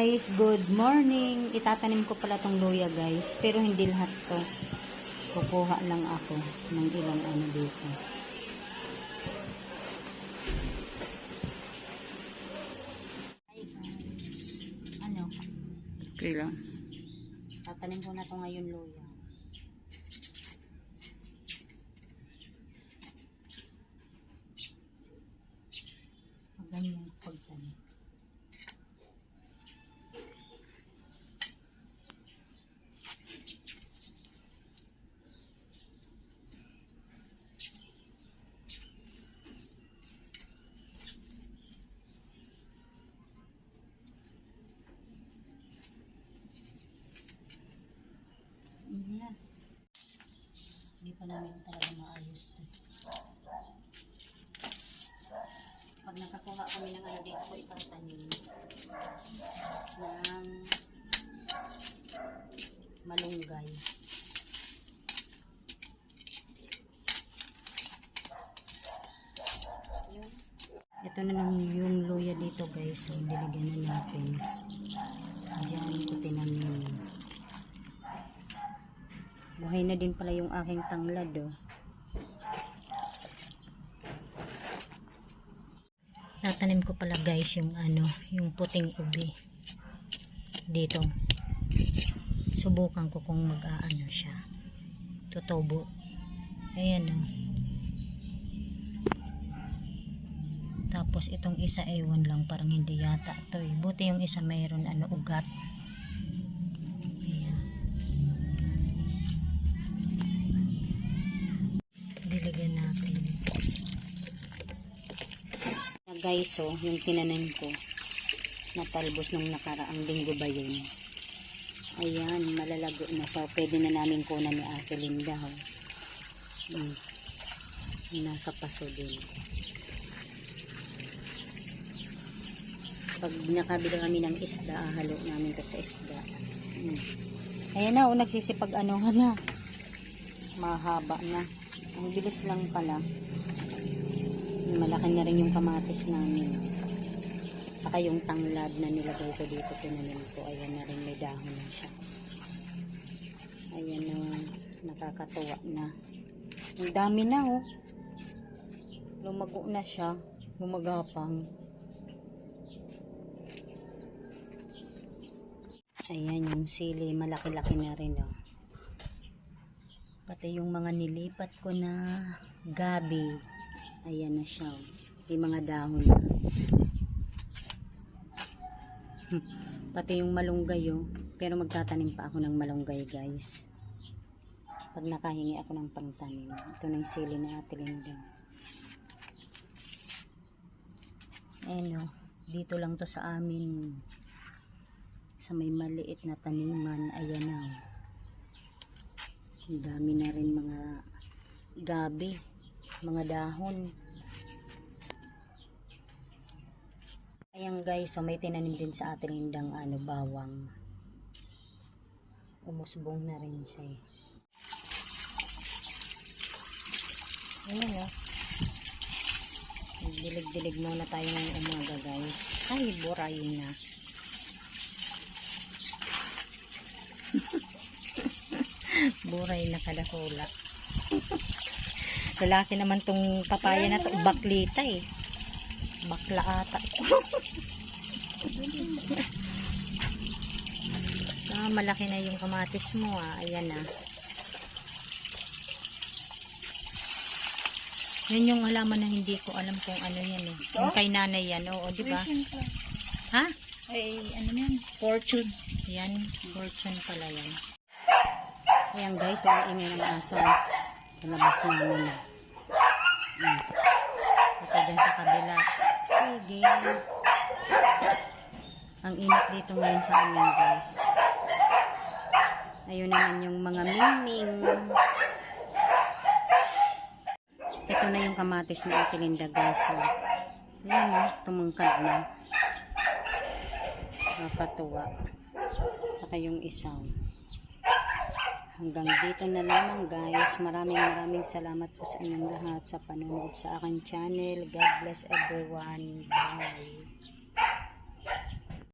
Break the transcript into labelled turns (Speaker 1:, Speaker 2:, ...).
Speaker 1: Guys, good morning. Itatanim ko pala tong luya guys, pero hindi lahat to. Kukuha lang ako ng ilang ano dito. Hi guys. Ano?
Speaker 2: Okay lang.
Speaker 1: Tatanim ko na to ngayon luya. Ganyan pagtanim. Yan. Hindi pa namin talaga maayos to. Pag nakakuha kami ng ano dito ko itatanim ng malunggay. Ito na lang yung luya dito guys, so dilagyan na natin. Diyan ko tinanim. Buhay na din pala yung aking tanglad oh. Tatanim ko pala guys yung ano, yung puting ubi dito. Subukan ko kung mag-aano siya. Tutubo. Ayan oh. Tapos itong isa ewan lang, parang hindi yata to eh. Buti yung isa mayroon ano ugat. Ayan. Dilagyan natin. Guys, so yung tinanim ko natalbos nung nakaraang linggo ba yun. Ayan, malalago na. So pwede na namin kunan ni Ate Linda oh. Nasa paso din. Pag nakabili kami ng isda, halo namin to sa isda. Ayan na, nagsisipag ano na. Mahaba na. Ang bilis lang pala. Malaki na rin yung kamatis namin. Saka yung tanglad na nilagay ko dito, tinanim ko. Ayan na rin, may dahon na siya. Ayan na, nakakatuwa na. Ang dami na oh. Lumago na siya. Lumagapang. Ayan yung sili, malaki-laki na rin oh. Pati yung mga nilipat ko na gabi, ayan na siya oh. Yung mga dahon na. Pati yung malunggay oh. Pero magtatanim pa ako ng malunggay guys. Pag nakahingi ako ng pangtanim. Ito na yung sili na Ate Linda. Ayan oh. Dito lang to sa amin. Sa may maliit na taniman, ayan na. Ang dami na rin mga gabi, mga dahon. Ayan guys, so may tinanim din sa Ate Lindang ano, bawang. Umusbong na rin siya eh. Ayan o. Dilig-dilig muna tayo ng umaga guys. Ay, burayin na. Buray na kadahula. Lalaki naman tong papaya na to, baklita eh. Bakla ata. Malaki na yung kamatis mo ah. Ayan na. Yan yung halaman na hindi ko alam kung ano yan eh. Yung kay nanay yan, oo, di ba? Ha?
Speaker 2: Ay, ano yan? Fortune.
Speaker 1: Yan, fortune pala yan. Ayan guys, so ang ingay ng aso. Palabas namin na. Ito dyan sa kabila. Sige. Ang init dito ngayon sa amin guys. Ayun naman yung mga mingming. Ito na yung kamatis na Ate Linda guys. So, yan o, tumungkad na. Nakakatuwa. Saka yung isaw. Hanggang dito na lamang guys. Maraming salamat po sa inyong lahat sa panonood sa aking channel. God bless everyone. Bye.